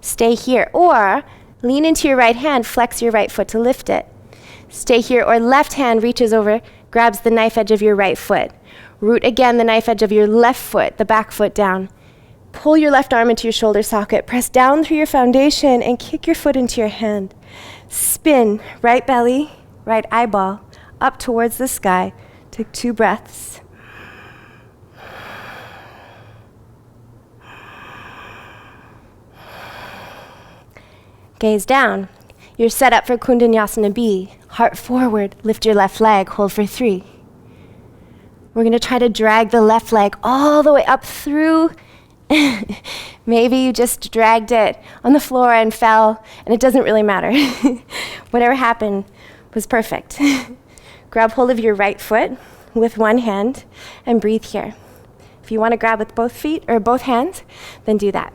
Stay here. Or lean into your right hand, flex your right foot to lift it. Stay here. Or left hand reaches over, grabs the knife edge of your right foot. Root again the knife edge of your left foot, the back foot down. Pull your left arm into your shoulder socket. Press down through your foundation and kick your foot into your hand. Spin, right belly, right eyeball, up towards the sky. Take 2 breaths. Gaze down. You're set up for Koundinyasana B. Heart forward, lift your left leg, hold for 3. We're gonna try to drag the left leg all the way up through. Maybe you just dragged it on the floor and fell, and it doesn't really matter. Whatever happened was perfect. Grab hold of your right foot with one hand and breathe here. If you wanna grab with both feet or both hands, then do that.